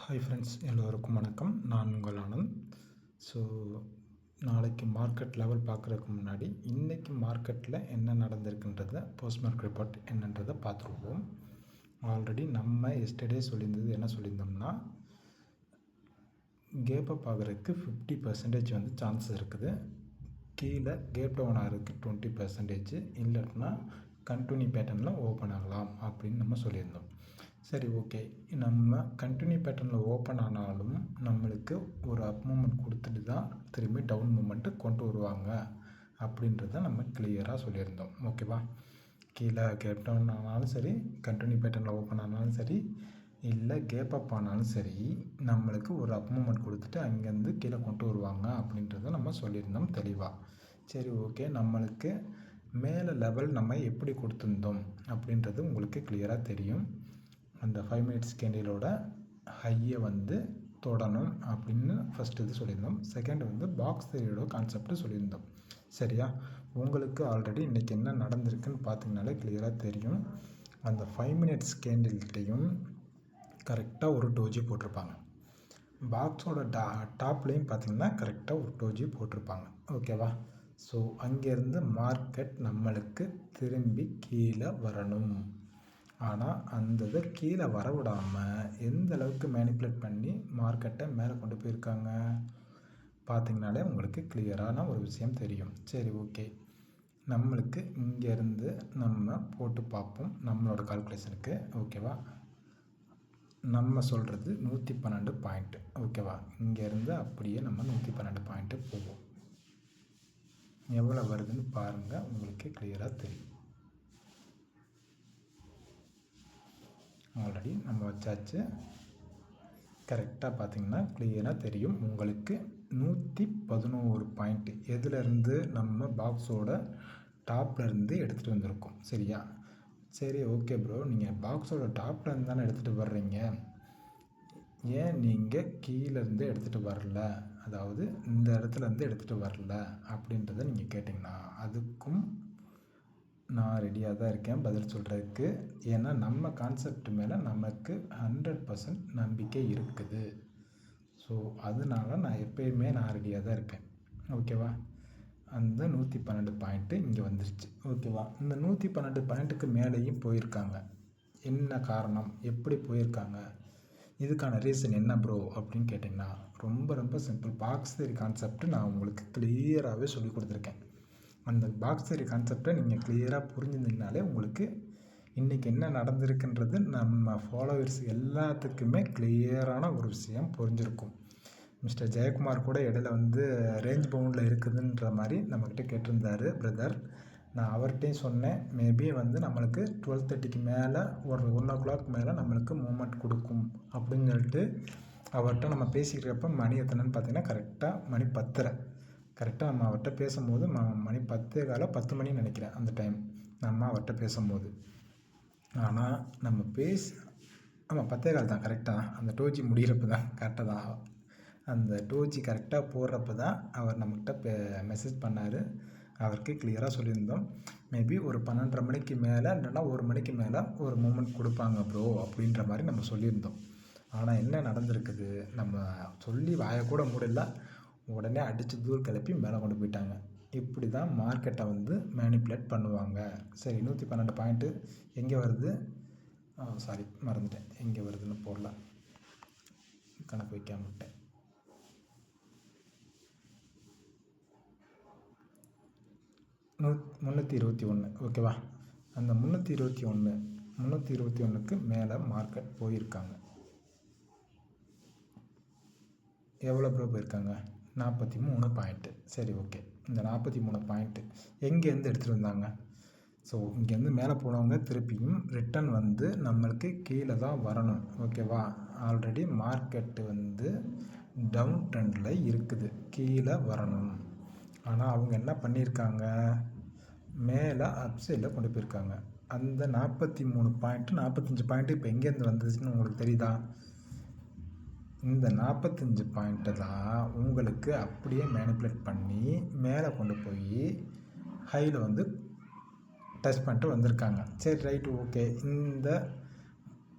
Hi friends, எல்லோருக்கும் வணக்கம். நான் உங்கள் ஆனந்த். ஸோ நாளைக்கு மார்க்கெட் லெவல் பார்க்குறதுக்கு முன்னாடி இன்றைக்கி மார்க்கெட்டில் என்ன நடந்திருக்குன்றத போஸ்ட் மார்க்கெட் ரிப்போர்ட் என்னன்றதை பார்த்துருவோம். ஆல்ரெடி நம்ம எஸ்டர்டே சொல்லியிருந்தது என்ன சொல்லியிருந்தோம்னா, கேப் அப் ஆகிறதுக்கு 50% வந்து சான்ஸ் இருக்குது. கீழே கேப் டவுன் ஆகிறதுக்கு 20%, இல்லைன்னா கண்டினியூ பேட்டர்னில் ஓப்பன் ஆகலாம் அப்படின்னு நம்ம சொல்லியிருந்தோம். சரி, ஓகே. நம்ம கண்டினியூ பேட்டர்னில் ஓப்பன் ஆனாலும் நம்மளுக்கு ஒரு அப் மூமெண்ட் கொடுத்துட்டு தான் திரும்பி டவுன் மூமெண்ட்டு கொண்டு வருவாங்க அப்படின்றத நம்ம கிளியராக சொல்லியிருந்தோம். ஓகேவா? கீழே கேப் டவுன் ஆனாலும் சரி, கண்டினியூ பேட்டர்னில் ஓப்பன் ஆனாலும் சரி, இல்லை கேப் அப் ஆனாலும் சரி, நம்மளுக்கு ஒரு அப் மூமெண்ட் கொடுத்துட்டு அங்கேருந்து கீழே கொண்டு வருவாங்க அப்படின்றத நம்ம சொல்லியிருந்தோம் தெளிவாக. சரி, ஓகே. நம்மளுக்கு மேலே லெவல் நம்ம எப்படி கொடுத்துருந்தோம் அப்படின்றது உங்களுக்கு கிளியராக தெரியும். அந்த 5 மினிட்ஸ் கேண்டிலோட ஹையை வந்து தொடணும் அப்படின்னு ஃபஸ்ட்டு இது சொல்லியிருந்தோம். செகண்ட் வந்து பாக்ஸ் தியரியோட கான்செப்ட்டு சொல்லியிருந்தோம். சரியா? உங்களுக்கு ஆல்ரெடி இன்றைக்கி என்ன நடந்திருக்குன்னு பார்த்தீங்கனாலே கிளியராக தெரியும். அந்த 5 மினிட்ஸ் கேண்டில்கிட்டையும் கரெக்டாக ஒரு டோஜி போட்டிருப்பாங்க. பாக்ஸோட டாப்லேயும் பார்த்திங்கன்னா கரெக்டாக ஒரு டோஜி போட்டிருப்பாங்க. ஓகேவா? ஸோ அங்கேருந்து மார்க்கெட் நம்மளுக்கு திரும்பி கீழே வரணும். ஆனால் அந்த இதை கீழே வரவிடாமல் எந்த அளவுக்கு மேனிப்புலேட் பண்ணி மார்க்கெட்டை மேலே கொண்டு போயிருக்காங்க பார்த்திங்கனாலே உங்களுக்கு கிளியரான ஒரு விஷயம் தெரியும். சரி, ஓகே. நம்மளுக்கு இங்கேருந்து நம்ம போட்டு பார்ப்போம் நம்மளோட கால்குலேஷனுக்கு. ஓகேவா? நம்ம சொல்கிறது 112 பாயிண்ட்டு. ஓகேவா? இங்கேருந்து அப்படியே நம்ம 112 பாயிண்ட்டு போவோம். எவ்வளோ வருதுன்னு பாருங்கள், உங்களுக்கு கிளியராக தெரியும். ஆல்ரெடி நம்ம வச்சாச்சு. கரெக்டாக பார்த்திங்கன்னா கிளியராக தெரியும் உங்களுக்கு. 111 பாயிண்ட்டு எதுலேருந்து நம்ம பாக்ஸோட டாப்லேருந்து எடுத்துகிட்டு வந்திருக்கோம். சரியா? சரி, ஓகே ப்ரோ, நீங்கள் பாக்ஸோட டாப்லேருந்து தானே எடுத்துகிட்டு வர்றீங்க, ஏன் நீங்கள் கீழேருந்து எடுத்துகிட்டு வரல, அதாவது இந்த இடத்துலேருந்து எடுத்துகிட்டு வரல அப்படின்றத நீங்கள் கேட்டிங்கன்னா அதுக்கும் நான் ரெடியாக தான் இருக்கேன் பதில் சொல்கிறதுக்கு. ஏன்னா நம்ம கான்செப்ட் மேலே நமக்கு 100% நம்பிக்கை இருக்குது. ஸோ அதனால நான் எப்பயுமே நான் ரெடியாக தான் இருக்கேன். ஓகேவா? அந்த 112 பாயிண்ட்டு இங்கே வந்துருச்சு. ஓகேவா? இந்த 112 பாயிண்ட்டுக்கு மேலேயும் போயிருக்காங்க. என்ன காரணம், எப்படி போயிருக்காங்க, இதுக்கான ரீசன் என்ன ப்ரோ அப்படின்னு கேட்டிங்கன்னா ரொம்ப ரொம்ப சிம்பிள். பாக்ஸ் தியரி கான்செப்ட் நான் உங்களுக்கு கிளியராகவே சொல்லி கொடுத்துருக்கேன். அந்த பாக்ஸ் தியரி கான்செப்டை நீங்கள் கிளியராக புரிஞ்சுருந்தீங்கனாலே உங்களுக்கு இன்றைக்கி என்ன நடந்திருக்குன்றது நம்ம ஃபாலோவர்ஸ் எல்லாத்துக்குமே கிளியரான ஒரு விஷயம் புரிஞ்சிருக்கும். மிஸ்டர் ஜெயக்குமார் கூட இடையில வந்து ரேஞ்ச் பவுண்டில் இருக்குதுன்ற மாதிரி நம்மக்கிட்ட கேட்டிருந்தார் பிரதர். நான் அவர்கிட்டையும் சொன்னேன், மேபி வந்து நம்மளுக்கு 12:30க்கு மேலே ஒரு 1 o'clock மேலே நம்மளுக்கு மூமெண்ட் கொடுக்கும் அப்படின்னு சொல்லிட்டு அவர்கிட்ட நம்ம பேசிக்கிறப்ப மணி எத்தனைன்னு பார்த்தீங்கன்னா கரெக்டாக மணி 10:30. கரெக்டாக நம்ம அவர்கிட்ட பேசும்போது மணி 10 மணின்னு நினைக்கிறேன் அந்த டைம் நம்ம அவர்கிட்ட பேசும்போது. ஆனால் நம்ம ஆமாம் 10:15 தான் கரெக்டாக. அந்த டோஜி முடிகிறப்ப தான் கரெக்டாக தான், அந்த டோஜி கரெக்டாக போடுறப்ப தான் அவர் நம்மக்கிட்ட மெசேஜ் பண்ணார். அவருக்கு கிளியராக சொல்லியிருந்தோம், மேபி ஒரு 12:30 மணிக்கு மேலே இல்லைன்னா 1 மணிக்கு மேலே ஒரு மூமெண்ட் கொடுப்பாங்க ப்ரோ அப்படின்ற மாதிரி நம்ம சொல்லியிருந்தோம். ஆனால் என்ன நடந்திருக்குது, நம்ம சொல்லி வாயை கூட மூடல, உடனே அடித்து தூள் கிளப்பி மேலே கொண்டு போயிட்டாங்க. இப்படி தான் மார்க்கெட்டை வந்து மேனிப்புலேட் பண்ணுவாங்க. சரி, 112 பாயிண்ட்டு எங்கே வருது, சாரி மறந்துட்டேன், எங்கே வருதுன்னு போடல, கணக்கு வைக்காம விட்டேன். நூ 321. ஓகேவா? அந்த 321க்கு மேலே மார்க்கெட் போயிருக்காங்க. எவ்வளோ ப்ரோ போயிருக்காங்க? 43 பாயிண்ட்டு. சரி, ஓகே. இந்த 43 பாயிண்ட்டு எங்கேருந்து எடுத்துகிட்டு வந்தாங்க? ஸோ இங்கேருந்து மேலே போனவங்க திருப்பியும் ரிட்டன் வந்து நம்மளுக்கு கீழே தான் வரணும். ஓகேவா? ஆல்ரெடி மார்க்கெட்டு வந்து டவுன் ட்ரெண்டில் இருக்குது, கீழே வரணும். ஆனால் அவங்க என்ன பண்ணியிருக்காங்க, மேலே அப் சைடில் கொண்டு போயிருக்காங்க. அந்த 43 பாயிண்ட்டு 45 பாயிண்ட்டு இப்போ எங்கேருந்து வந்துச்சுன்னு உங்களுக்கு தெரியுதா? இந்த 45 பாயிண்ட்டை தான் உங்களுக்கு அப்படியே மேனிப்புலேட் பண்ணி மேலே கொண்டு போய் ஹையில் வந்து டச் பண்ணிட்டு வந்திருக்காங்க. சரி, ரைட்டு, ஓகே.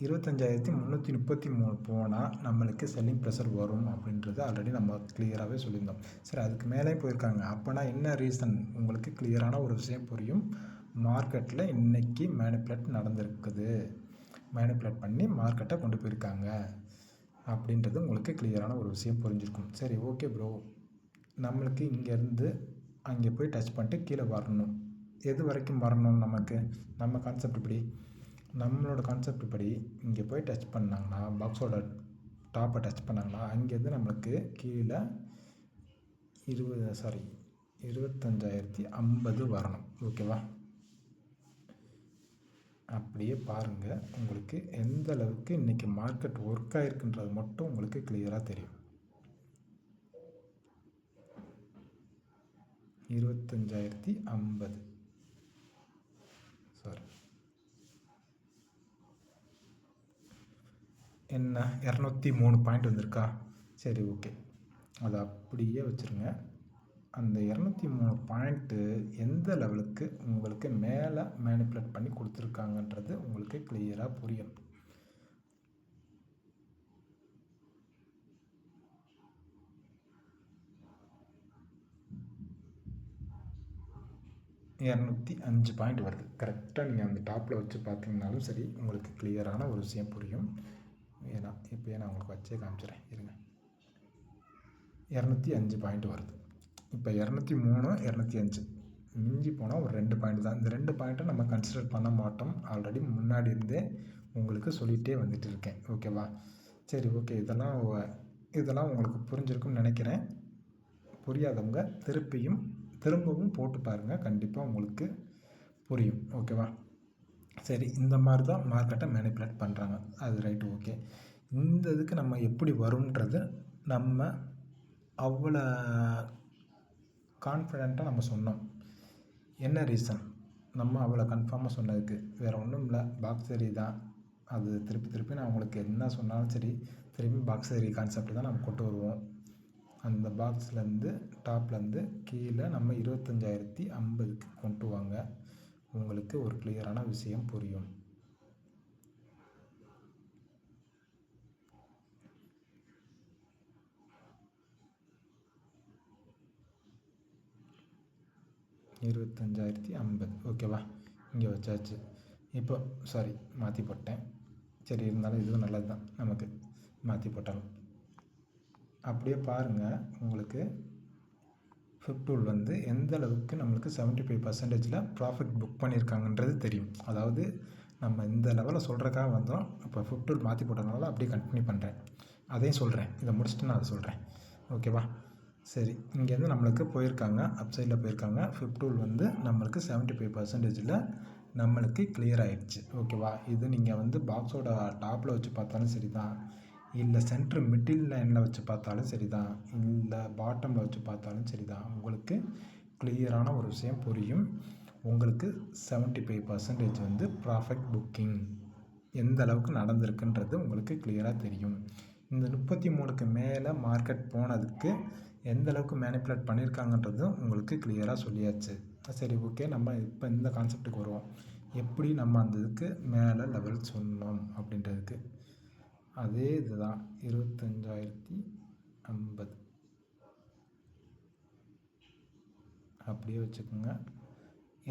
25,333 போனால் நம்மளுக்கு செல்லிங் ப்ரெஷர் வரும் அப்படின்றது ஆல்ரெடி நம்ம கிளியராகவே சொல்லியிருந்தோம். சரி, அதுக்கு மேலே போயிருக்காங்க. அப்போனா என்ன ரீசன்? உங்களுக்கு கிளியரான ஒரு விஷயம் புரியும். மார்க்கெட்டில் இன்றைக்கி மேனிப்புலேட் நடந்திருக்குது, மேனிப்புலேட் பண்ணி மார்க்கெட்டை கொண்டு போயிருக்காங்க அப்படின்றது உங்களுக்கு கிளியரான ஒரு விஷயம் புரிஞ்சிருக்கும். சரி, ஓகே ப்ரோ, நம்மளுக்கு இங்கேருந்து அங்கே போய் டச் பண்ணிட்டு கீழே வரணும். எது வரைக்கும் வரணும்? நமக்கு நம்ம கான்செப்ட் படி, நம்மளோட கான்செப்ட் படி இங்கே போய் டச் பண்ணாங்கன்னா, பாக்ஸோட டாப்பை டச் பண்ணாங்கன்னா அங்கேருந்து நம்மளுக்கு கீழே 25,050 வரணும். ஓகேவா? அப்படியே பாருங்கள், உங்களுக்கு எந்த அளவுக்கு இன்றைக்கி மார்க்கெட் ஒர்க் ஆகிருக்குன்றது மட்டும் உங்களுக்கு கிளியராக தெரியும். 25,050 சாரி, என்ன 203 பாயிண்ட் வந்திருக்கா? சரி, ஓகே, அதை அப்படியே வச்சுருங்க. அந்த 203 பாயிண்ட்டு எந்த லெவலுக்கு உங்களுக்கு மேலே மேனிப்புலேட் பண்ணி கொடுத்துருக்காங்கன்றது உங்களுக்கு கிளியராக புரியும். $205 பாயிண்ட் வருது. கரெக்டாக நீங்கள் அந்த டாப்பில் வச்சு பார்த்தீங்கன்னாலும் சரி, உங்களுக்கு கிளியரான ஒரு விஷயம் புரியும். ஏன்னா இப்போ நான் உங்களுக்கு வச்சே காமிச்சிடுறேன், இருங்க. 205 பாயிண்ட் வருது. இப்போ 203, 205 மிஞ்சி போனால் ஒரு 2 பாயிண்ட் தான். இந்த 2 பாயிண்ட்டை நம்ம கன்சிடர் பண்ண மாட்டோம். ஆல்ரெடி முன்னாடி இருந்தே உங்களுக்கு சொல்லிகிட்டே வந்துட்டு இருக்கேன். ஓகேவா? சரி, ஓகே, இதெல்லாம் உங்களுக்கு புரிஞ்சிருக்கும்னு நினைக்கிறேன். புரியாதவங்க திரும்பவும் போட்டு பாருங்கள், கண்டிப்பாக உங்களுக்கு புரியும். ஓகேவா? சரி, இந்த மாதிரி தான் மார்க்கெட்டை மேனிப்புலேட் பண்ணுறாங்க. அது ரைட்டு, ஓகே. இந்த இதுக்கு நம்ம எப்படி வரும்ன்றது நம்ம அவ்வளோ கான்ஃபிடெண்ட்டாக நம்ம சொன்னோம். என்ன ரீசன்? நம்ம அவ்வளோ கன்ஃபார்மாக சொன்னதுக்கு வேறு ஒன்றும் இல்லை, பாக்ஸ் தேரி தான். அது திருப்பி நான் உங்களுக்கு என்ன சொன்னாலும் சரி, திரும்பி பாக்ஸ் தேரி கான்செப்ட் தான் நம்ம கொண்டு வருவோம். அந்த பாக்ஸ்லேருந்து டாப்லேருந்து கீழே நம்ம 25,050க்கு கொண்டு வாங்க, உங்களுக்கு ஒரு கிளியரான விஷயம் புரியும். $25,050 ஓகேவா? இங்கே வச்சாச்சு. இப்போ சாரி, மாற்றி போட்டேன். சரி, இருந்தாலும் இதுவும் நல்லது தான், நமக்கு மாற்றி போட்டாலும். அப்படியே பாருங்கள், உங்களுக்கு ஃபிப்டூல் வந்து எந்த அளவுக்கு நம்மளுக்கு 75% ப்ராஃபிட் புக் பண்ணியிருக்காங்கன்றது தெரியும். அதாவது நம்ம இந்த லெவலில் சொல்கிறக்காக வந்தோம். இப்போ ஃபிப்டூல் மாற்றி போட்டதுனால அப்படியே கண்டினியூ பண்ணுறேன். அதையும் சொல்கிறேன், இதை முடிச்சுட்டு நான் அதை சொல்கிறேன். ஓகேவா? சரி, இங்கேருந்து நம்மளுக்கு போயிருக்காங்க, அப்சைடில் போயிருக்காங்க. ஃபிப்டூல் வந்து நம்மளுக்கு 75%ல் நம்மளுக்கு கிளியர் ஆகிடுச்சு. ஓகேவா? இது நீங்கள் வந்து பாக்ஸோட டாப்பில் வச்சு பார்த்தாலும் சரி தான், இல்லை சென்ட்ரு மிடில் லைனில் வச்சு பார்த்தாலும் சரி தான், இல்லை பாட்டமில் வச்சு பார்த்தாலும் சரி தான், உங்களுக்கு கிளியரான ஒரு விஷயம் புரியும். உங்களுக்கு 75% வந்து ப்ராஃபிட் புக்கிங் எந்த அளவுக்கு நடந்திருக்குன்றது உங்களுக்கு கிளியராக தெரியும். இந்த 33க்கு மேலே மார்க்கெட் போனதுக்கு எந்த அளவுக்கு மேனிப்புலேட் பண்ணியிருக்காங்கன்றதும் உங்களுக்கு கிளியராக சொல்லியாச்சு. சரி, ஓகே, நம்ம இப்போ இந்த கான்செப்ட்டுக்கு வருவோம். எப்படி நம்ம அந்த இதுக்கு மேலே லெவல் சொன்னோம் அப்படின்றதுக்கு அதே இதுதான். 25,050 அப்படியே வச்சுக்கோங்க.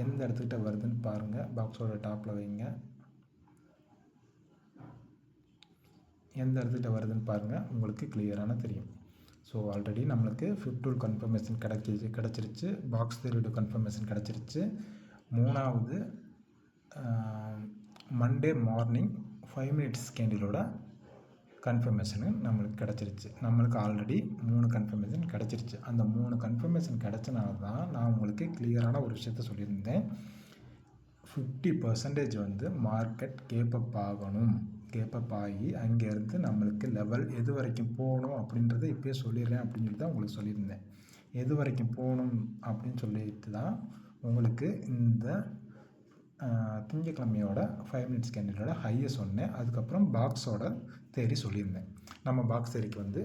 எந்த இடத்துக்கிட்ட வருதுன்னு பாருங்கள், பாக்ஸோட டாப்பில் வைங்க. எந்த இடத்துக்கிட்ட வருதுன்னு பாருங்கள், உங்களுக்கு கிளியரான தெரியும். ஸோ ஆல்ரெடி நம்மளுக்கு ஃபிப்டூல் கன்ஃபர்மேஷன் கிடச்சிருச்சு, பாக்ஸ் தேரியோட கன்ஃபர்மேஷன் கிடச்சிருச்சு. மூணாவது மண்டே மார்னிங் 5 மினிட்ஸ் கேண்டிலோட கன்ஃபர்மேஷனு நம்மளுக்கு கிடச்சிருச்சு. நம்மளுக்கு ஆல்ரெடி 3 கன்ஃபர்மேஷன் கிடச்சிருச்சு. அந்த 3 கன்ஃபர்மேஷன் கிடச்சனால தான் நான் உங்களுக்கு கிளியரான ஒரு விஷயத்த சொல்லியிருந்தேன். 50% வந்து மார்க்கெட் கேப்பப் ஆகணும், கேப்பப் ஆகி அங்கேருந்து நம்மளுக்கு லெவல் எது வரைக்கும் போகணும் அப்படின்றத இப்போயே சொல்லிடுறேன் அப்படின்னு சொல்லி தான் உங்களுக்கு சொல்லியிருந்தேன். எது வரைக்கும் போகணும் அப்படின்னு சொல்லிட்டு தான் உங்களுக்கு இந்த திங்கக்கிழமையோட 5 மினிட்ஸ் கேண்டிலோட ஹையை சொன்னேன். அதுக்கப்புறம் பாக்ஸோட தேரி சொல்லியிருந்தேன். நம்ம பாக்ஸ் தேரிக்கு வந்து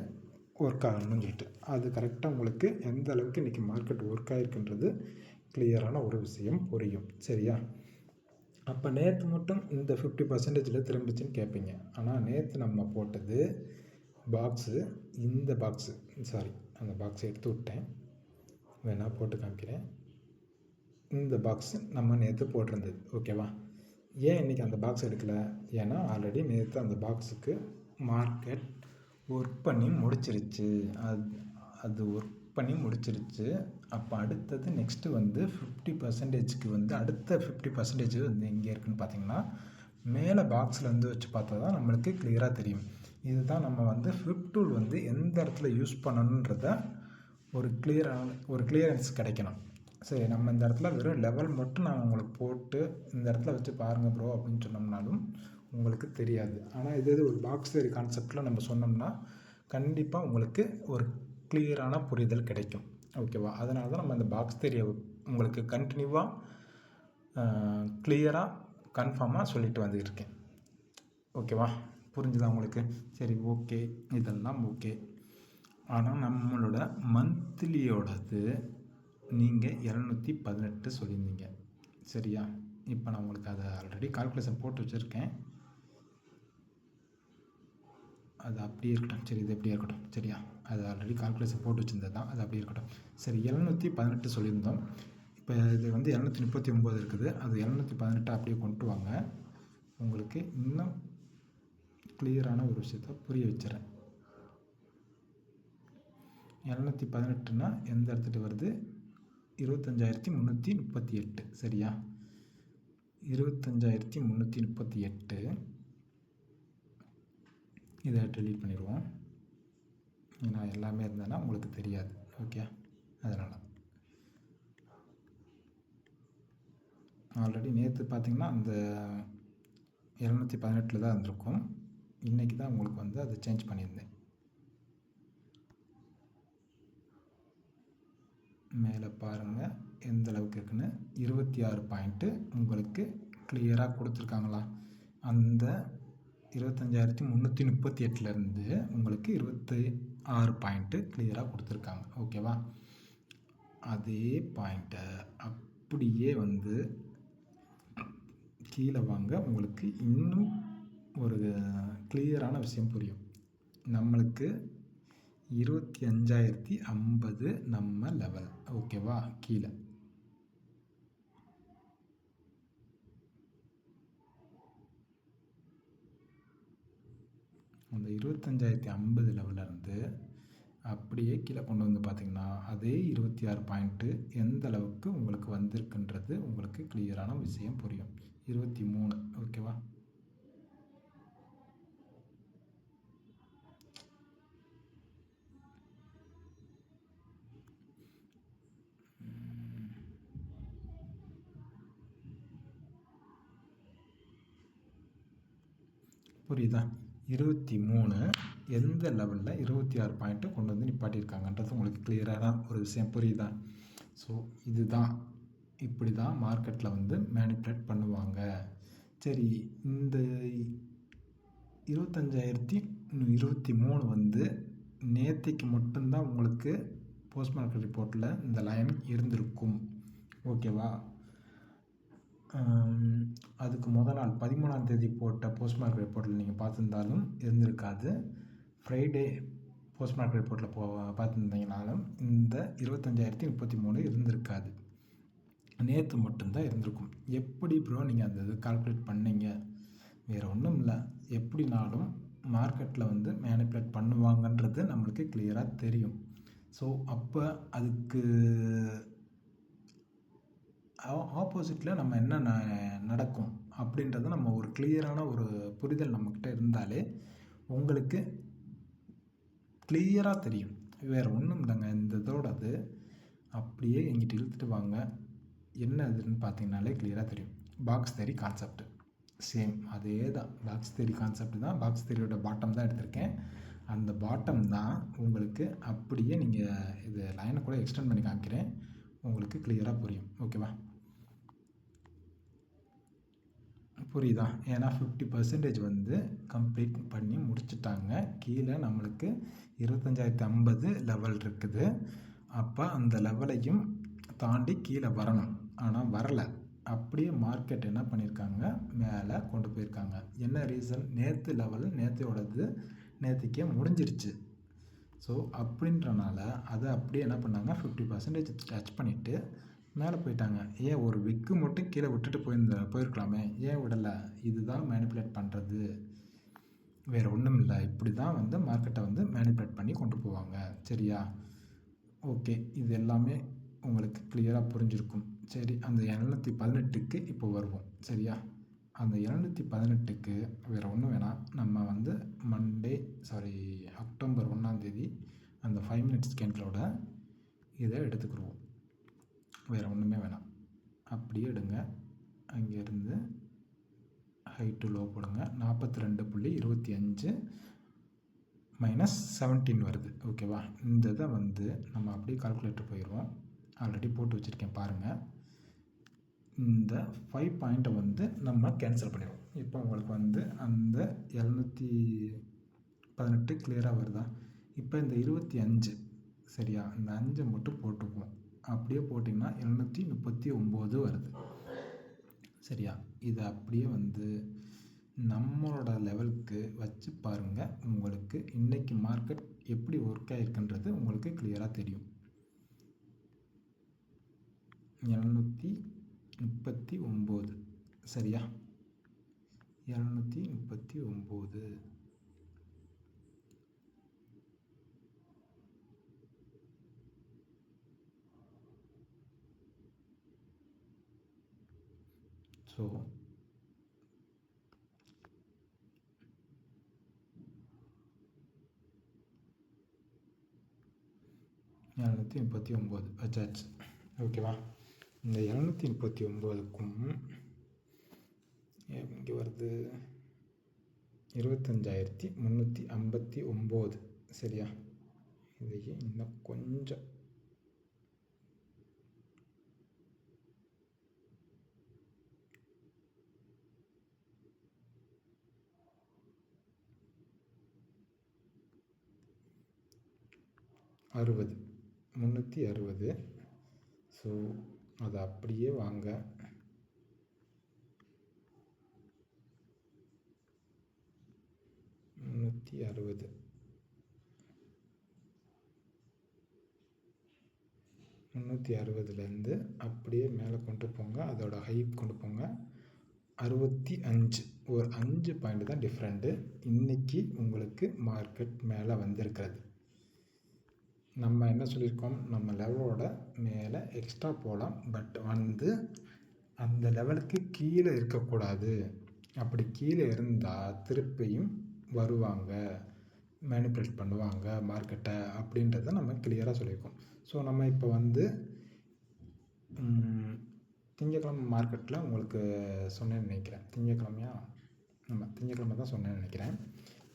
ஒர்க் ஆகணும்னு சொல்லிட்டு அது கரெக்டாக உங்களுக்கு எந்த அளவுக்கு இன்றைக்கி மார்க்கெட் ஒர்க் ஆகிருக்குன்றது கிளியரான ஒரு விஷயம் புரியும். சரியா? அப்போ நேற்று மட்டும் இந்த 50% திரும்பிச்சுன்னு கேட்பீங்க. ஆனால் நேற்று நம்ம போட்டது பாக்ஸு, இந்த பாக்ஸு, சாரி அந்த பாக்ஸை எடுத்து விட்டேன், வேணால் போட்டு காமிக்கிறேன். இந்த பாக்ஸு நம்ம நேற்று போட்டிருந்தது. ஓகேவா? ஏன் இன்றைக்கி அந்த பாக்ஸ் எடுக்கலை? ஏன்னா ஆல்ரெடி நேற்று அந்த பாக்ஸுக்கு மார்க்கெட் ஒர்க் பண்ணி முடிச்சிருச்சு. அது ஒர்க் பண்ணி முடிச்சிருச்சு. அப்போ அடுத்தது நெக்ஸ்ட்டு வந்து 50%க்கு வந்து அடுத்த 50% வந்து எங்கே இருக்குதுன்னு பார்த்தீங்கன்னா, மேலே பாக்ஸில் வந்து வச்சு பார்த்தா தான் நம்மளுக்கு கிளியராக தெரியும். இதுதான் நம்ம வந்து ஃப்ளிப் டூல் வந்து எந்த இடத்துல யூஸ் பண்ணணுன்றத ஒரு கிளியரன்ஸ் கிடைக்கணும். சரி, நம்ம இந்த இடத்துல வெறும் லெவல் மட்டும் நான் உங்களுக்கு போட்டு இந்த இடத்துல வச்சு பாருங்கள் ப்ரோ அப்படின்னு சொன்னோம்னாலும் உங்களுக்கு தெரியாது. ஆனால் இது ஒரு பாக்ஸ் தியரி கான்செப்டில் நம்ம சொன்னோம்னா கண்டிப்பாக உங்களுக்கு ஒரு கிளியரான புரிதல் கிடைக்கும். ஓகேவா? அதனால தான் நம்ம இந்த பாக்ஸ் தியரியை உங்களுக்கு கண்டினியூவாக கிளியராக கன்ஃபார்மாக சொல்லிட்டு வந்துருக்கேன். ஓகேவா? புரிஞ்சுதா உங்களுக்கு? சரி, ஓகே, இதெல்லாம் ஓகே. ஆனால் நம்மளோட மந்த்லியோடது நீங்கள் 218 சொல்லியிருந்தீங்க, சரியா? இப்போ நான் உங்களுக்கு அதை ஆல்ரெடி கால்குலேஷன் போட்டு வச்சுருக்கேன். அது அப்படியே இருக்கட்டும். சரி, இது எப்படியே இருக்கட்டும், சரியா? அது ஆல்ரெடி கால்குலேஷன் போட்டு வச்சுருந்தது தான், அது அப்படியே இருக்கட்டும். சரி, 718 சொல்லியிருந்தோம். இப்போ இது வந்து 739 இருக்குது. அது 718 அப்படியே கொண்டு வாங்க. உங்களுக்கு இன்னும் கிளியரான ஒரு விஷயத்த புரிய வச்சுறேன். 718னா எந்த இடத்துட்டு வருது? 25,338, சரியா? 25,338. இதை டெலீட் பண்ணிடுவோம். ஏன்னா எல்லாமே இருந்ததுன்னா உங்களுக்கு தெரியாது. ஓகே, அதனால் ஆல்ரெடி நேற்று பார்த்திங்கன்னா அந்த 718 தான் இருந்திருக்கும். இன்றைக்கி தான் உங்களுக்கு வந்து அதை சேஞ்ச் பண்ணியிருந்தேன். மேலே பாருங்கள் எந்த அளவுக்கு இருக்குன்னு. 26 பாயிண்ட்டு உங்களுக்கு கிளியராக கொடுத்துருக்காங்களா? அந்த 25,338லேருந்து உங்களுக்கு 26 பாயிண்ட்டு கிளியராக கொடுத்துருக்காங்க. ஓகேவா? அதே பாயிண்ட்டை அப்படியே வந்து கீழே வாங்க, உங்களுக்கு இன்னும் ஒரு கிளியரான விஷயம் புரியும். நம்மளுக்கு 25,050 நம்ம லெவல். ஓகேவா? கீழே அந்த 25,050 லெவலிருந்து அப்படியே கீழே கொண்டு வந்து பார்த்திங்கன்னா அதே 26 பாயிண்ட்டு எந்த அளவுக்கு உங்களுக்கு வந்திருக்குன்றது உங்களுக்கு கிளியரான விஷயம் புரியும். 23. ஓகேவா? புரியுதா? 23 எந்த லெவலில் 26 பாயிண்ட்டு கொண்டு வந்து நிப்பாட்டியிருக்காங்கன்றது உங்களுக்கு கிளியரான ஒரு விஷயம் புரியுதா? ஸோ இதுதான், இப்படி தான் மார்க்கெட்டில் வந்து மேனிப்புலேட் பண்ணுவாங்க. சரி, இந்த 25,023 வந்து நேற்றுக்கு மட்டும்தான் உங்களுக்கு போஸ்ட் மார்க்கெட் ரிப்போர்ட்டில் இந்த லைன் இருந்திருக்கும். ஓகேவா? அதுக்கு முதல் நாள் 13ஆம் தேதி போட்ட போஸ்ட் மார்க்கெட் ரிப்போர்ட்டில் நீங்கள் பார்த்துருந்தாலும் இருந்திருக்காது. ஃப்ரைடே போஸ்ட் மார்க்கெட் ரிப்போர்ட்டில் பார்த்துருந்தீங்கனாலும் இந்த 25,033 இருந்திருக்காது. நேற்று மட்டும்தான் இருந்திருக்கும். எப்படி ப்ரோ நீங்கள் அந்த இது கால்குலேட் பண்ணீங்க? வேறு ஒன்றும் இல்லை, எப்படினாலும் மார்க்கெட்டில் வந்து மேனிப்புலேட் பண்ணுவாங்கன்றது நம்மளுக்கு கிளியராக தெரியும். ஸோ அப்போ அதுக்கு ஆப்போசிட்டில் நம்ம என்ன நடக்கும் அப்படின்றத நம்ம ஒரு கிளியரான ஒரு புரிதல் நம்மக்கிட்ட இருந்தாலே உங்களுக்கு கிளியராக தெரியும். வேறு ஒன்றும் இல்லைங்க, இந்த இதோடது அப்படியே எங்கிட்ட இழுத்துட்டு வாங்க. என்ன இதுன்னு பார்த்தீங்கனாலே கிளியராக தெரியும். பாக்ஸ் தியரி கான்செப்ட் சேம் அதே தான். பாக்ஸ் தியரி கான்செப்ட் தான். பாக்ஸ் தியரியோட பாட்டம் தான் எடுத்திருக்கேன். அந்த பாட்டம் தான் உங்களுக்கு அப்படியே நீங்கள் இது லைனை கூட எக்ஸ்டெண்ட் பண்ணி காமிக்கிறேன், உங்களுக்கு கிளியராக புரியும். ஓகேவா? புரியுதா? ஏன்னா 50% வந்து கம்ப்ளீட் பண்ணி முடிச்சுட்டாங்க. கீழே நம்மளுக்கு 25,050 லெவல் இருக்குது. அப்போ அந்த லெவலையும் தாண்டி கீழே வரணும், ஆனால் வரலை. அப்படியே மார்க்கெட் என்ன பண்ணியிருக்காங்க, மேலே கொண்டு போயிருக்காங்க. என்ன ரீசன்? நேற்று லெவல் நேற்றையோடது நேற்றுக்கே முடிஞ்சிருச்சு. ஸோ அப்படின்றனால அதை அப்படியே என்ன பண்ணாங்க, 50% டச் பண்ணிவிட்டு மேலே போயிட்டாங்க. ஏன் ஒரு விக்கு மட்டும் கீழே விட்டுட்டு போயிருக்கலாமே, ஏன் விடலை? இதுதான் மேனிப்புலேட் பண்ணுறது, வேறு ஒன்றும் இல்லை. இப்படி தான் வந்து மார்க்கெட்டை வந்து மேனிப்புலேட் பண்ணி கொண்டு போவாங்க. சரியா? ஓகே, இது எல்லாமே உங்களுக்கு கிளியராக புரிஞ்சிருக்கும். சரி, அந்த 718க்கு இப்போ வருவோம். சரியா? அந்த 718க்கு வேறு ஒன்றும் வேணாம். நம்ம வந்து அக்டோபர் 1 அந்த 5 மினிட்ஸ் கேண்டலோட இதை எடுத்துக்கிடுவோம். வேறு ஒன்றுமே வேணாம். அப்படியே எடுங்க. அங்கேருந்து ஹை டு லோ போடுங்க. 42.25 -17 வருது. ஓகேவா? இந்த இதை வந்து நம்ம அப்படியே கால்குலேட்டர் போயிடுவோம். ஆல்ரெடி போட்டு வச்சுருக்கேன் பாருங்கள். இந்த 5 பாயிண்ட்டை வந்து நம்ம கேன்சல் பண்ணிடுவோம். இப்போ உங்களுக்கு வந்து அந்த 718 கிளியராக வருதா? இப்போ இந்த 25 சரியா, இந்த 5 மட்டும் போட்டுக்குவோம். அப்படியே போட்டிங்கன்னா 739 வருது. சரியா? இதை அப்படியே வந்து நம்மளோட லெவலுக்கு வச்சு பாருங்கள். உங்களுக்கு இன்றைக்கி மார்க்கெட் எப்படி ஒர்க் ஆகிருக்குன்றது உங்களுக்கு கிளியராக தெரியும். 739 சரியா? 739. ஸோ 739 வச்சாச்சு. ஓகேவா? இந்த 739க்கும் இங்கே வருது 25,359. சரியா? இதையே இன்னும் கொஞ்சம் அறுபது 360. ஸோ அதை அப்படியே வாங்க. முந்நூற்றி அறுபது 360லேருந்து அப்படியே மேலே கொண்டு போங்க. அதோட ஹைட் கொண்டு போங்க. 65. ஒரு 5 பாயிண்ட் தான் டிஃப்ரெண்ட்டு. இன்றைக்கி உங்களுக்கு மார்க்கெட் மேலே வந்திருக்கிறது. நம்ம என்ன சொல்லியிருக்கோம், நம்ம லெவலோட மேலே எக்ஸ்ட்ரா போகலாம். பட் வந்து அந்த லெவலுக்கு கீழே இருக்கக்கூடாது. அப்படி கீழே இருந்தால் திருப்பியும் வருவாங்க, மேனிப்புலேட் பண்ணுவாங்க மார்க்கெட்டை அப்படின்றத நம்ம கிளியராக சொல்லியிருக்கோம். ஸோ நம்ம இப்போ வந்து திங்கக்கிழமை மார்க்கெட்டில் உங்களுக்கு சொன்னேன்னு நினைக்கிறேன். திங்கக்கிழமை தான் சொன்னேன்னு நினைக்கிறேன்.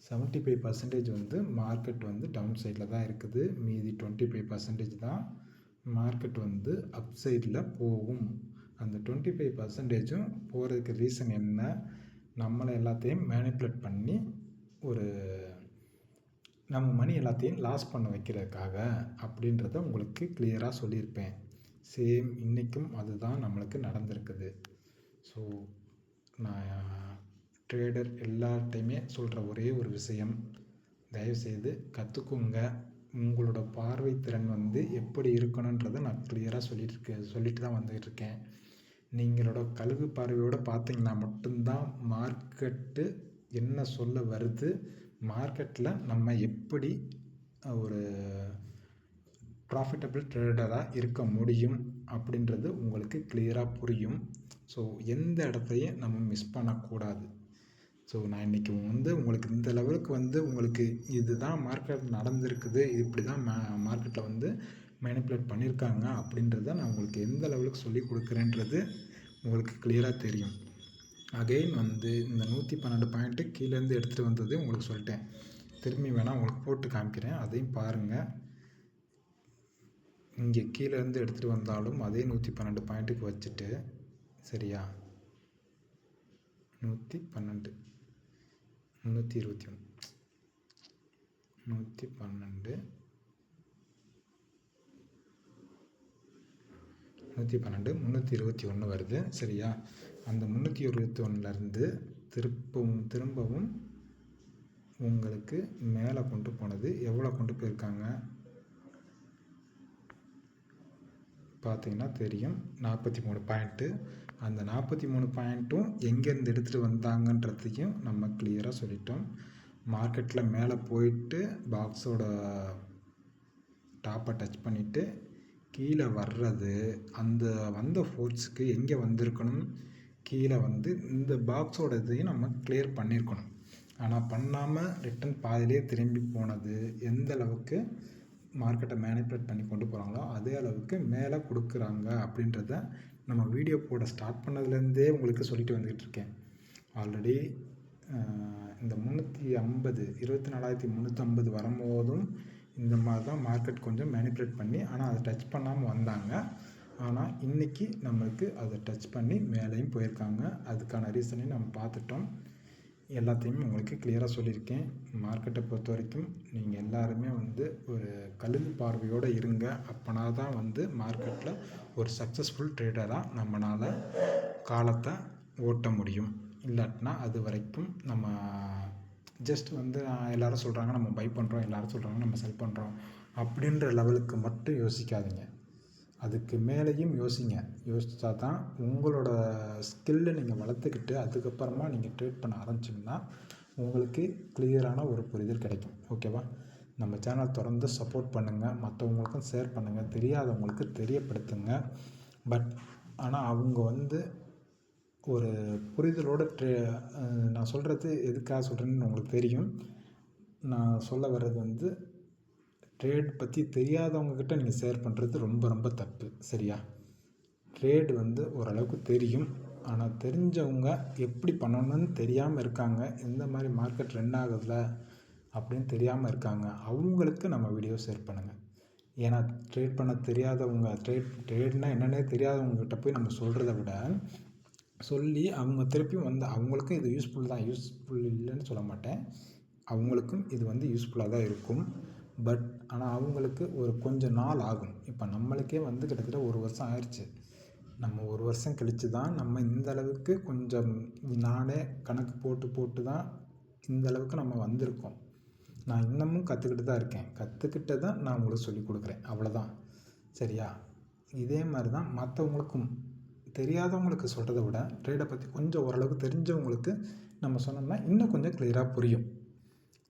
75% வந்து மார்க்கெட் வந்து டவுன் சைடில் தான் இருக்குது. மீதி 25% தான் மார்க்கெட் வந்து அப் சைடில் போகும். அந்த 25%ம் போகிறதுக்கு ரீசன் என்ன? நம்மளை எல்லாத்தையும் மேனிப்புலேட் பண்ணி ஒரு நம்ம மணி எல்லாத்தையும் லாஸ் பண்ண வைக்கிறதுக்காக அப்படின்றத உங்களுக்கு கிளியராக சொல்லியிருப்பேன். சேம் இன்றைக்கும் அதுதான் நம்மளுக்கு நடந்திருக்குது. ஸோ நான் ட்ரேடர் எல்லார்ட்டையுமே சொல்கிற ஒரே ஒரு விஷயம், தயவுசெய்து கற்றுக்குங்க. உங்களோட பார்வை திறன் வந்து எப்படி இருக்கணுன்றதை நான் கிளியராக சொல்லிட்டு தான் வந்துகிட்ருக்கேன். நீங்களோட கழுகு பார்வையோடு பார்த்தீங்கன்னா மட்டும்தான் மார்க்கெட்டு என்ன சொல்ல வருது, மார்க்கெட்டில் நம்ம எப்படி ஒரு ப்ராஃபிட்டபிள் ட்ரேடராக இருக்க முடியும் அப்படின்றது உங்களுக்கு கிளியராக புரியும். ஸோ எந்த இடத்தையும் நம்ம மிஸ் பண்ணக்கூடாது. ஸோ நான் இன்றைக்கி வந்து உங்களுக்கு இந்த லெவலுக்கு வந்து உங்களுக்கு இதுதான் மார்க்கெட் நடந்திருக்குது, இப்படி தான் மார்க்கெட்டில் வந்து மேனிப்புலேட் பண்ணியிருக்காங்க அப்படின்றத நான் உங்களுக்கு எந்த லெவலுக்கு சொல்லி கொடுக்குறேன்றது உங்களுக்கு கிளியராக தெரியும். அகெயின் வந்து இந்த 112 பாயிண்ட்டு கீழேருந்து எடுத்துகிட்டு வந்தது உங்களுக்கு சொல்லிட்டேன். திரும்பி வேணால் உங்களுக்கு போட்டு காமிக்கிறேன், அதையும் பாருங்கள். இங்கே கீழேருந்து எடுத்துகிட்டு வந்தாலும் அதே 112 பாயிண்ட்டுக்கு வச்சுட்டு, சரியா, 112 321 112 112, 321 வருது. சரியா? அந்த 321லேருந்து திரும்பவும் உங்களுக்கு மேலே கொண்டு போனது எவ்வளோ கொண்டு போயிருக்காங்க பார்த்தீங்கன்னா தெரியும், 43 பாயிண்ட்டு. அந்த 43 பாயிண்ட்டும் எங்கேருந்து எடுத்துகிட்டு வந்தாங்கன்றதையும் நம்ம கிளியராக சொல்லிட்டோம். மார்க்கெட்டில் மேலே போயிட்டு பாக்ஸோட டாப்பை டச் பண்ணிவிட்டு கீழே வர்றது, அந்த வந்த ஃபோர்ஸுக்கு எங்கே வந்திருக்கணும், கீழே வந்து இந்த பாக்ஸோட இதையும் நம்ம கிளியர் பண்ணியிருக்கணும். ஆனால் பண்ணாமல் ரிட்டன் பாதியிலே திரும்பி போனது எந்த அளவுக்கு மார்க்கெட்டை மேனிப்புலேட் பண்ணி கொண்டு போகிறாங்களோ அதே அளவுக்கு மேலே கொடுக்குறாங்க அப்படின்றத நம்ம வீடியோ போட ஸ்டார்ட் பண்ணதுலேருந்தே உங்களுக்கு சொல்லிட்டு வந்துக்கிட்டு இருக்கேன். ஆல்ரெடி இந்த 350 24,350 வரும்போதும் இந்த மாதிரி தான் மார்க்கெட் கொஞ்சம் மேனிப்புலேட் பண்ணி ஆனால் அதை டச் பண்ணாமல் வந்தாங்க. ஆனால் இன்றைக்கி நம்மளுக்கு அதை டச் பண்ணி மேலேயும் போயிருக்காங்க. அதுக்கான ரீசனையும் நம்ம பார்த்துட்டோம். எல்லாத்தையுமே உங்களுக்கு கிளியராக சொல்லியிருக்கேன். மார்க்கெட்டை பொறுத்த வரைக்கும் நீங்கள் எல்லாருமே வந்து ஒரு கழுகு பார்வையோடு இருங்க. அப்போனா தான் வந்து மார்க்கெட்டில் ஒரு சக்ஸஸ்ஃபுல் ட்ரேடராக நம்மளால் காலத்தை ஓட்ட முடியும். இல்லாட்டினா அது வரைக்கும் நம்ம ஜஸ்ட் வந்து எல்லோரும் சொல்கிறாங்க நம்ம பை பண்ணுறோம், எல்லோரும் சொல்கிறாங்க நம்ம செல் பண்ணுறோம் அப்படின்ற லெவலுக்கு மட்டும் யோசிக்காதீங்க. அதுக்கு மேலேயும் யோசித்தா தான் உங்களோட ஸ்கில்லை நீங்கள் வளர்த்துக்கிட்டு அதுக்கப்புறமா நீங்கள் ட்ரேட் பண்ண ஆரம்பிச்சிங்கன்னா உங்களுக்கு கிளியரான ஒரு புரிதல் கிடைக்கும். ஓகேவா? நம்ம சேனல் தொடர்ந்து சப்போர்ட் பண்ணுங்கள், மற்றவங்களுக்கும் ஷேர் பண்ணுங்கள், தெரியாதவங்களுக்கு தெரியப்படுத்துங்க. ஆனால் அவங்க வந்து ஒரு புரிதலோட நான் சொல்கிறது எதுக்காக சொல்கிறேன்னு உங்களுக்கு தெரியும். நான் சொல்ல வர்றது வந்து ட்ரேட் பற்றி தெரியாதவங்கக்கிட்ட நீங்கள் ஷேர் பண்ணுறது ரொம்ப ரொம்ப தப்பு. சரியா? ட்ரேடு வந்து ஓரளவுக்கு தெரியும், ஆனால் தெரிஞ்சவங்க எப்படி பண்ணணும்னு தெரியாமல் இருக்காங்க, எந்த மாதிரி மார்க்கெட் ரன் ஆகுதுல அப்படின்னு தெரியாமல் இருக்காங்க. அவங்களுக்கு நம்ம வீடியோ ஷேர் பண்ணுங்கள். ஏன்னா ட்ரேட் பண்ண தெரியாதவங்க, ட்ரேட்னால் என்னென்னே தெரியாதவங்ககிட்ட போய் நம்ம சொல்கிறத விட சொல்லி அவங்க திருப்பியும் வந்து அவங்களுக்கும் இது யூஸ்ஃபுல் தான், யூஸ்ஃபுல் இல்லைன்னு சொல்ல மாட்டேன், அவங்களுக்கும் இது வந்து யூஸ்ஃபுல்லாக தான் இருக்கும். ஆனால் அவங்களுக்கு ஒரு கொஞ்சம் நாள் ஆகும். இப்போ நம்மளுக்கே வந்து கிட்டத்தட்ட 1 வருஷம் ஆயிடுச்சு. நம்ம 1 வருஷம் கழித்து தான் நம்ம இந்த அளவுக்கு கொஞ்சம் நானே கணக்கு போட்டு தான் இந்த அளவுக்கு நம்ம வந்திருக்கோம். நான் இன்னமும் கற்றுக்கிட்டு தான் இருக்கேன். கற்றுக்கிட்டதை நான் உங்களுக்கு சொல்லிக் கொடுக்குறேன், அவ்வளோதான். சரியா? இதே மாதிரி தான் மற்றவங்களுக்கும் தெரியாதவங்களுக்கு சொல்கிறத விட ட்ரேடை பற்றி கொஞ்சம் ஓரளவுக்கு தெரிஞ்சவங்களுக்கு நம்ம சொன்னோம்னா இன்னும் கொஞ்சம் கிளியராக புரியும்.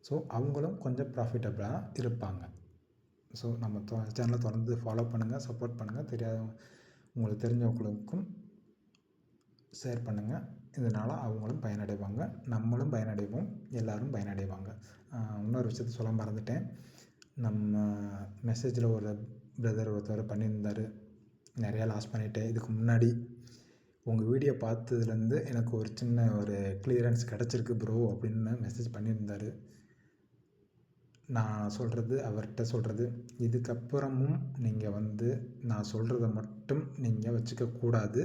ஸோ அவங்களும் கொஞ்சம் ப்ராஃபிட்டபிளாக இருப்பாங்க. ஸோ நம்ம சேனலை தொடர்ந்து ஃபாலோ பண்ணுங்கள், சப்போர்ட் பண்ணுங்கள். உங்களுக்கு தெரிஞ்சவங்களுக்கும் ஷேர் பண்ணுங்கள். இதனால் அவங்களும் பயனடைவாங்க, நம்மளும் பயனடைவோம், எல்லோரும் பயனடைவாங்க. இன்னொரு விஷயத்த சொல்ல மறந்துட்டேன். நம்ம மெசேஜில் ஒரு பிரதர் ஒருத்தர் பண்ணியிருந்தார், நிறையா லாஸ் பண்ணிட்டேன், இதுக்கு முன்னாடி உங்கள் வீடியோ பார்த்ததுலேருந்து எனக்கு ஒரு சின்ன ஒரு கிளியரன்ஸ் கிடச்சிருக்கு ப்ரோ அப்படின்னு மெசேஜ் பண்ணியிருந்தார். நான் சொல்கிறது அவர்கிட்ட சொல்கிறது, இதுக்கப்புறமும் நீங்கள் வந்து நான் சொல்கிறத மட்டும் நீங்கள் வச்சுக்கக்கூடாது.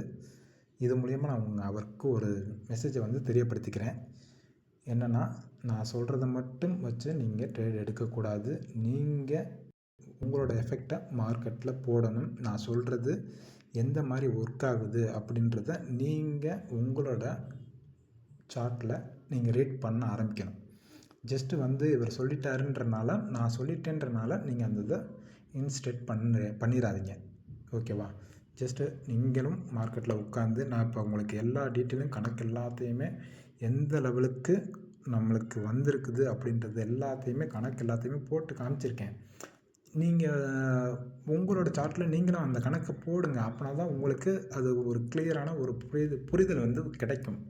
இது மூலிமா நான் அவருக்கு ஒரு மெசேஜை வந்து தெரியப்படுத்திக்கிறேன். என்னென்னா, நான் சொல்கிறத மட்டும் வச்சு நீங்கள் ட்ரேட் எடுக்கக்கூடாது. நீங்கள் உங்களோட எஃபெக்டை மார்க்கெட்டில் போடணும். நான் சொல்கிறது எந்த மாதிரி ஒர்க் ஆகுது அப்படின்றத நீங்கள் உங்களோட சார்ட்டில் நீங்கள் ரேட் பண்ண ஆரம்பிக்கணும். ஜஸ்ட்டு வந்து இவர் சொல்லிட்டாருன்றனால, நான் சொல்லிட்டேன்றனால நீங்கள் அந்த இதை இன்ஸ்டேட் பண்ணிடாதீங்க. ஓகேவா? ஜஸ்ட்டு நீங்களும் மார்க்கெட்டில் உட்காந்து நான் இப்போ உங்களுக்கு எல்லா டீட்டெயிலும் கணக்கு எல்லாத்தையுமே எந்த லெவலுக்கு நம்மளுக்கு வந்திருக்குது அப்படின்றது எல்லாத்தையுமே கணக்கு எல்லாத்தையுமே போட்டு காமிச்சிருக்கேன். நீங்கள் உங்களோட சார்ட்டில் நீங்களும் அந்த கணக்கை போடுங்க. அப்படின்னா தான் உங்களுக்கு அது ஒரு கிளியரான ஒரு புரிதல் வந்து கிடைக்கும்.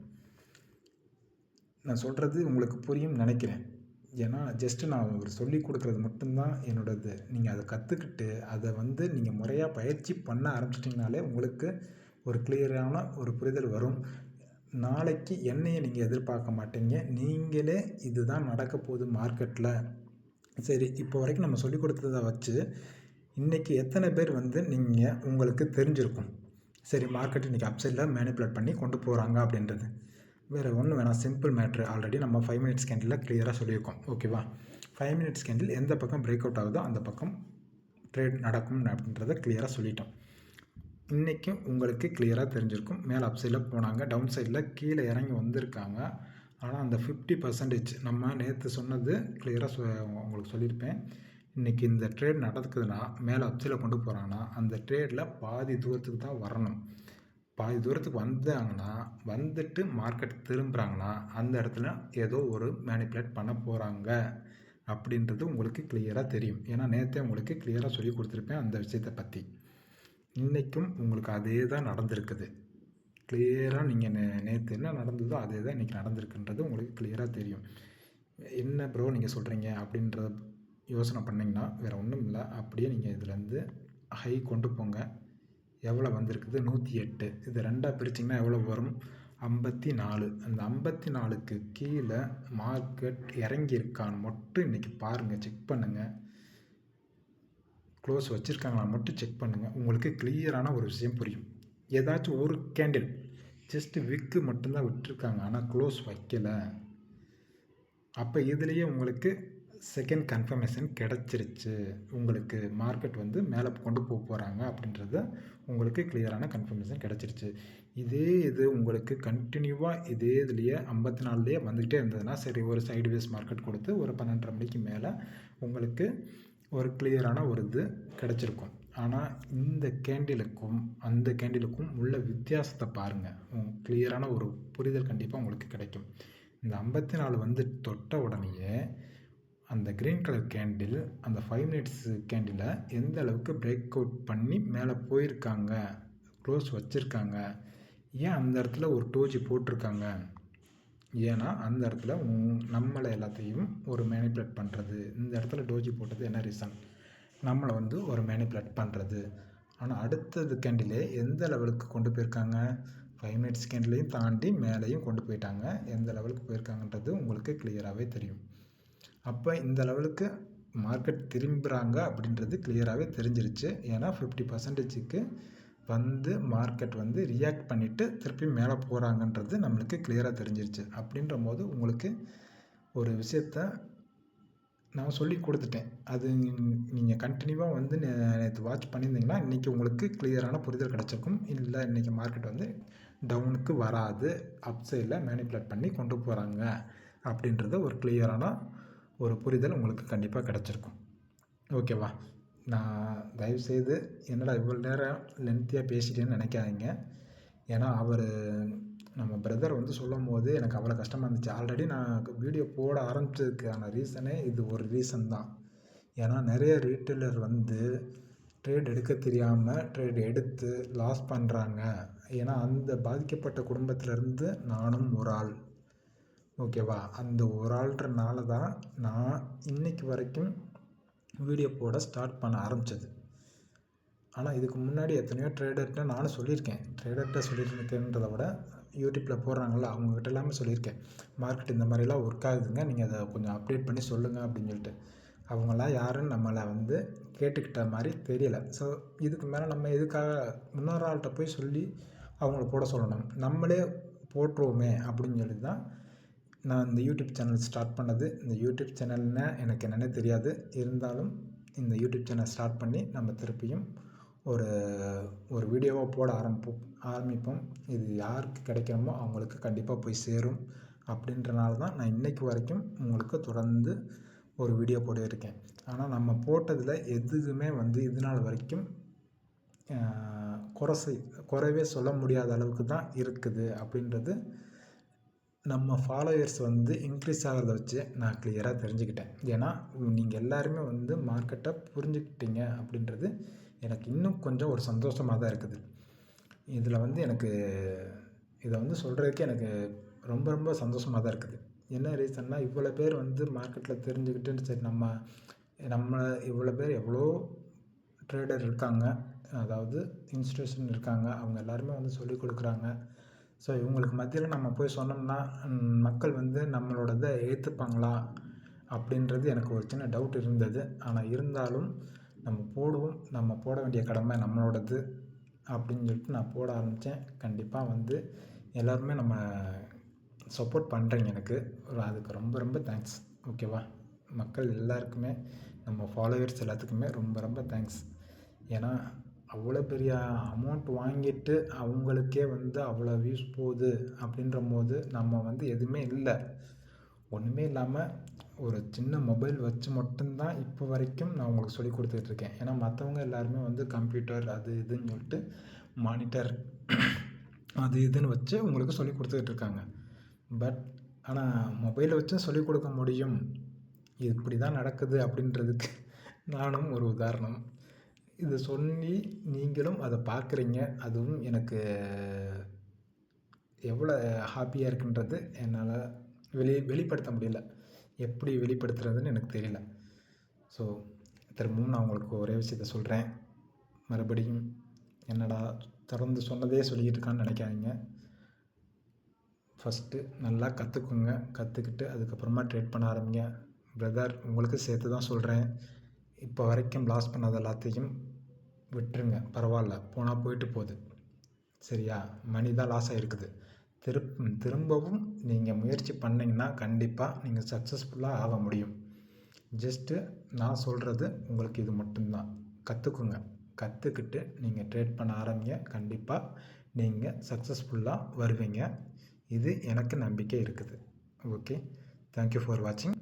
நான் சொல்கிறது உங்களுக்கு புரியும்னு நினைக்கிறேன். ஏன்னா ஜஸ்ட்டு நான் ஒரு சொல்லி கொடுக்குறது மட்டும்தான் என்னோடது. நீங்கள் அதை கற்றுக்கிட்டு அதை வந்து நீங்கள் முறையாக பயிற்சி பண்ண ஆரம்பிச்சிட்டிங்கனாலே உங்களுக்கு ஒரு கிளியரான ஒரு புரிதல் வரும். நாளைக்கு என்னையை நீங்கள் எதிர்பார்க்க மாட்டீங்க. நீங்களே இதுதான் நடக்க போகுது மார்க்கெட்டில். சரி, இப்போ வரைக்கும் நம்ம சொல்லி கொடுத்ததை வச்சு இன்றைக்கி எத்தனை பேர் வந்து நீங்கள் உங்களுக்கு தெரிஞ்சிருக்கும், சரி மார்க்கெட் இன்றைக்கி அப்சைடில் மேனிப்புலேட் பண்ணி கொண்டு போகிறாங்க அப்படின்றது. வேறு ஒன்றும் வேணாம், சிம்பிள் மேட்ரு. ஆல்ரெடி நம்ம 5 மினிட்ஸ் கேண்டிலில் கிளியராக சொல்லியிருக்கோம். ஓகேவா? 5 மினிட்ஸ் கேண்டில் எந்த பக்கம் பிரேக் அவுட் ஆகுதோ அந்த பக்கம் ட்ரேட் நடக்கும் அப்படின்றத கிளியராக சொல்லிட்டோம். இன்றைக்கும் உங்களுக்கு கிளியராக தெரிஞ்சிருக்கும். மேலே அப் சைடில் போனாங்க, டவுன் சைடில் கீழே இறங்கி வந்திருக்காங்க. ஆனால் அந்த 50% நம்ம நேற்று சொன்னது கிளியராக உங்களுக்கு சொல்லியிருப்பேன். இன்றைக்கி இந்த ட்ரேட் நடக்குதுன்னா மேலே அப் சைடில் கொண்டு போகிறாங்கன்னா அந்த ட்ரேடில் பாதி தூரத்துக்கு தான் வரணும். பாதி தூரத்துக்கு வந்தாங்கன்னா வந்துட்டு மார்க்கெட் திரும்புகிறாங்கன்னா அந்த இடத்துல ஏதோ ஒரு மேனிப்புலேட் பண்ண போகிறாங்க அப்படின்றது உங்களுக்கு கிளியராக தெரியும். ஏன்னா நேற்றே உங்களுக்கு கிளியராக சொல்லி கொடுத்துருப்பேன் அந்த விஷயத்தை பற்றி. இன்றைக்கும் உங்களுக்கு அதே தான் நடந்திருக்குது. கிளியராக நீங்கள் நேற்று என்ன நடந்ததோ அதே தான் இன்றைக்கி நடந்திருக்குன்றது உங்களுக்கு கிளியராக தெரியும். என்ன ப்ரோ நீங்கள் சொல்கிறீங்க அப்படின்ற யோசனை பண்ணிங்கன்னா வேறு ஒன்றும் இல்லை. அப்படியே நீங்கள் இதுலேருந்து ஹை கொண்டு போங்க. எவ்வளோ வந்திருக்குது? 108. இது 2ஆக பிரிச்சிங்கன்னா எவ்வளோ வரும்? 54. அந்த 54க்கு கீழே மார்க்கெட் இறங்கியிருக்கான்னு மட்டும் இன்றைக்கி பாருங்கள், செக் பண்ணுங்கள். க்ளோஸ் வச்சுருக்காங்களா மட்டும் செக் பண்ணுங்கள். உங்களுக்கு கிளியரான ஒரு விஷயம் புரியும். ஏதாச்சும் ஒரு கேண்டில் ஜஸ்ட்டு விக்கு மட்டும்தான் விட்டுருக்காங்க, ஆனால் க்ளோஸ் வைக்கலை. அப்போ இதுலேயே உங்களுக்கு செகண்ட் கன்ஃபர்மேஷன் கிடச்சிருச்சு. உங்களுக்கு மார்க்கெட் வந்து மேலே கொண்டு போகிறாங்க அப்படின்றது உங்களுக்கு கிளியரான கன்ஃபர்மேஷன் கிடச்சிருச்சு. இது உங்களுக்கு கண்டினியூவாக இதே இதுலேயே 54லேயே வந்துக்கிட்டே இருந்ததுன்னா சரி, ஒரு சைடுவேஸ் மார்க்கெட் கொடுத்து ஒரு 12:30 மணிக்கு மேலே உங்களுக்கு ஒரு கிளியரான ஒரு இது கிடச்சிருக்கும். ஆனால் இந்த கேண்டிலுக்கும் அந்த கேண்டிலுக்கும் உள்ள வித்தியாசத்தை பாருங்கள். கிளியரான ஒரு புரிதல் கண்டிப்பாக உங்களுக்கு கிடைக்கும். இந்த 54 வந்து தொட்ட உடனேயே அந்த க்ரீன் கலர் கேண்டில் அந்த 5 மினிட்ஸ் கேண்டிலை எந்த அளவுக்கு பிரேக் அவுட் பண்ணி மேலே போயிருக்காங்க, க்ளோஸ் வச்சுருக்காங்க. ஏன் அந்த இடத்துல ஒரு டோஜி போட்டிருக்காங்க? ஏன்னா அந்த இடத்துல நம்மளை எல்லாத்தையும் ஒரு மேனிப்புலேட் பண்ணுறது. இந்த இடத்துல டோஜி போட்டது என்ன ரீசன்? நம்மளை வந்து ஒரு மேனிப்புலேட் பண்ணுறது. ஆனால் அடுத்தது கேண்டிலே எந்த லெவலுக்கு கொண்டு போயிருக்காங்க? 5 மினிட்ஸ் கேண்டிலையும் தாண்டி மேலேயும் கொண்டு போயிட்டாங்க. எந்த லெவலுக்கு போயிருக்காங்கன்றது உங்களுக்கு கிளியராகவே தெரியும். அப்போ இந்த லெவலுக்கு மார்க்கெட் திரும்புகிறாங்க அப்படின்றது கிளியராகவே தெரிஞ்சிருச்சு. ஏன்னா 50%க்கு வந்து மார்க்கெட் வந்து ரியாக்ட் பண்ணிவிட்டு திருப்பி மேலே போகிறாங்கன்றது நம்மளுக்கு கிளியராக தெரிஞ்சிருச்சு. அப்படின்ற போது உங்களுக்கு ஒரு விஷயத்த நான் சொல்லி கொடுத்துட்டேன். அது நீங்கள் கண்டினியூவாக வந்து நேற்று வாட்ச் பண்ணியிருந்தீங்கன்னா இன்றைக்கி உங்களுக்கு கிளியரான புரிதல் கிடச்சிருக்கும். இல்லை இன்றைக்கி மார்க்கெட் வந்து டவுனுக்கு வராது, அப் சைடில் மேனிப்புலேட் பண்ணி கொண்டு போகிறாங்க அப்படின்றது ஒரு கிளியரான ஒரு புரிதல் உங்களுக்கு கண்டிப்பாக கிடச்சிருக்கும். ஓகேவா? நான் தயவுசெய்து என்னடா இவ்வளோ நேரம் லென்த்தியாக பேசிட்டேன்னு நினைக்காதீங்க. ஏன்னா நம்ம பிரதர் வந்து சொல்லும் போது எனக்கு அவ்வளோ கஷ்டமாக இருந்துச்சு. ஆல்ரெடி நான் வீடியோ போட ஆரம்பித்ததுக்கான ரீசனே இது ஒரு ரீசன் தான். ஏன்னா நிறைய ரீட்டெயிலர் வந்து ட்ரேட் எடுக்க தெரியாமல் ட்ரேட் எடுத்து லாஸ் பண்ணுறாங்க. ஏன்னா அந்த பாதிக்கப்பட்ட குடும்பத்திலேருந்து நானும் ஒரு ஆள். ஓகேவா? அந்த ஒரு ஆள்ன்றனால தான் நான் இன்றைக்கி வரைக்கும் வீடியோ போட ஸ்டார்ட் பண்ண ஆரம்பித்தது. ஆனால் இதுக்கு முன்னாடி எத்தனையோ ட்ரேடர்கிட்ட நானும் சொல்லியிருக்கேன். ட்ரேடர்கிட்ட சொல்லியிருக்கேன்றதை விட யூடியூப்பில் போடுறாங்கள்ல அவங்ககிட்ட எல்லாமே சொல்லியிருக்கேன். மார்க்கெட் இந்த மாதிரிலாம் ஒர்க் ஆகுதுங்க, நீங்கள் அதை கொஞ்சம் அப்டேட் பண்ணி சொல்லுங்கள் அப்படின்னு சொல்லிட்டு. அவங்களாம் யாருன்னு நம்மளை வந்து கேட்டுக்கிட்ட மாதிரி தெரியலை. ஸோ இதுக்கு மேலே நம்ம எதுக்காக இன்னொரு ஆள்கிட்ட போய் சொல்லி அவங்கள போட சொல்லணும்? நம்மளே போட்டுருவோமே அப்படின்னு சொல்லி தான் நான் இந்த யூடியூப் சேனல் ஸ்டார்ட் பண்ணது. இந்த யூடியூப் சேனல்னால் எனக்கு என்னென்னே தெரியாது. இருந்தாலும் இந்த யூடியூப் சேனல் ஸ்டார்ட் பண்ணி நம்ம திருப்பியும் ஒரு வீடியோவாக போட ஆரம்பிப்போம். இது யாருக்கு கிடைக்கணுமோ அவங்களுக்கு கண்டிப்பாக போய் சேரும். அப்படின்றனால தான் நான் இன்றைக்கு வரைக்கும் உங்களுக்கு தொடர்ந்து ஒரு வீடியோ போட்டுருக்கேன். ஆனால் நம்ம போட்டதில் எதுவுமே வந்து இது நாள் வரைக்கும் குறைவே சொல்ல முடியாத அளவுக்கு தான் இருக்குது. அப்படின்றது நம்ம ஃபாலோவர்ஸ் வந்து இன்க்ரீஸ் ஆகிறத வச்சு நான் கிளியராக தெரிஞ்சுக்கிட்டேன். ஏன்னா நீங்கள் எல்லாருமே வந்து மார்க்கெட்டை புரிஞ்சுக்கிட்டீங்க அப்படின்றது எனக்கு இன்னும் கொஞ்சம் ஒரு சந்தோஷமாக தான் இருக்குது. இதில் வந்து எனக்கு இதை வந்து சொல்கிறதுக்கே எனக்கு ரொம்ப ரொம்ப சந்தோஷமாக தான் இருக்குது. என்ன ரீசன்னா இவ்வளோ பேர் வந்து மார்க்கெட்டில் தெரிஞ்சுக்கிட்டு சரி நம்ம இவ்வளோ பேர் எவ்வளோ ட்ரேடர் இருக்காங்க, அதாவது இன்ஸ்டியூஷன் இருக்காங்க, அவங்க எல்லாருமே வந்து சொல்லிக் கொடுக்குறாங்க. ஸோ இவங்களுக்கு மத்தியில் நம்ம போய் சொன்னோம்னா மக்கள் வந்து நம்மளோடதை ஏற்றுப்பாங்களா அப்படின்றது எனக்கு ஒரு சின்ன டவுட் இருந்தது. ஆனால் இருந்தாலும் நம்ம போட வேண்டிய கடமை நம்மளோடது அப்படின்னு சொல்லிட்டு நான் போட ஆரம்பித்தேன். கண்டிப்பாக வந்து எல்லாருமே நம்ம சப்போர்ட் பண்ணுறீங்க எனக்கு. அதுக்கு ரொம்ப ரொம்ப தேங்க்ஸ். ஓகேவா? மக்கள் எல்லாருக்குமே, நம்ம ஃபாலோவர்ஸ் எல்லாத்துக்குமே ரொம்ப ரொம்ப தேங்க்ஸ். ஏன்னா அவ்வளோ பெரிய அமௌண்ட் வாங்கிட்டு அவங்களுக்கே வந்து அவ்வளோ வியூஸ் போகுது அப்படின்றபோது நம்ம வந்து எதுவுமே இல்லை, ஒன்றுமே இல்லாமல் ஒரு சின்ன மொபைல் வச்சு மட்டும்தான் இப்போ வரைக்கும் நான் உங்களுக்கு சொல்லி கொடுத்துட்ருக்கேன். ஏன்னா மற்றவங்க எல்லாருமே வந்து கம்ப்யூட்டர் அது இதுன்னு சொல்லிட்டு மானிட்டர் அது இதுன்னு வச்சு உங்களுக்கு சொல்லி கொடுத்துட்ருக்காங்க. பட் ஆனால் மொபைலை வச்சும் சொல்லிக் கொடுக்க முடியும், இது இப்படி தான் நடக்குது அப்படின்றதுக்கு நானும் ஒரு உதாரணம். இதை சொல்லி நீங்களும் அதை பார்க்குறீங்க, அதுவும் எனக்கு எவ்வளோ ஹாப்பியாக இருக்குன்றது என்னால் வெளிப்படுத்த முடியல. எப்படி வெளிப்படுத்துறதுன்னு எனக்கு தெரியல. ஸோ திரும்பவும் நான் உங்களுக்கு ஒரே விஷயத்த சொல்கிறேன், மறுபடியும் என்னடா தொடர்ந்து சொன்னதே சொல்லிக்கிட்டு இருக்கான்னு நினைக்காதீங்க. ஃபஸ்ட்டு நல்லா கற்றுக்குங்க, கற்றுக்கிட்டு அதுக்கப்புறமா ட்ரேட் பண்ண ஆரம்பிங்க. பிரதர் உங்களுக்கு சேர்த்து தான் சொல்கிறேன், இப்போ வரைக்கும் லாஸ் பண்ணது எல்லாத்தையும் விட்டுருங்க, பரவாயில்ல, போனால் போயிட்டு போகுது, சரியா? மணி தான் லாஸ் ஆகிருக்குது. திரும்பவும் நீங்கள் முயற்சி பண்ணிங்கன்னா கண்டிப்பாக நீங்கள் சக்ஸஸ்ஃபுல்லாக ஆக முடியும். ஜஸ்ட்டு நான் சொல்கிறது உங்களுக்கு இது மட்டும்தான், கற்றுக்குங்க, கற்றுக்கிட்டு நீங்கள் ட்ரேட் பண்ண ஆரம்பிங்க, கண்டிப்பாக நீங்கள் சக்ஸஸ்ஃபுல்லாக வருவீங்க. இது எனக்கு நம்பிக்கை இருக்குது. ஓகே, தேங்க்யூ ஃபார் வாட்சிங்.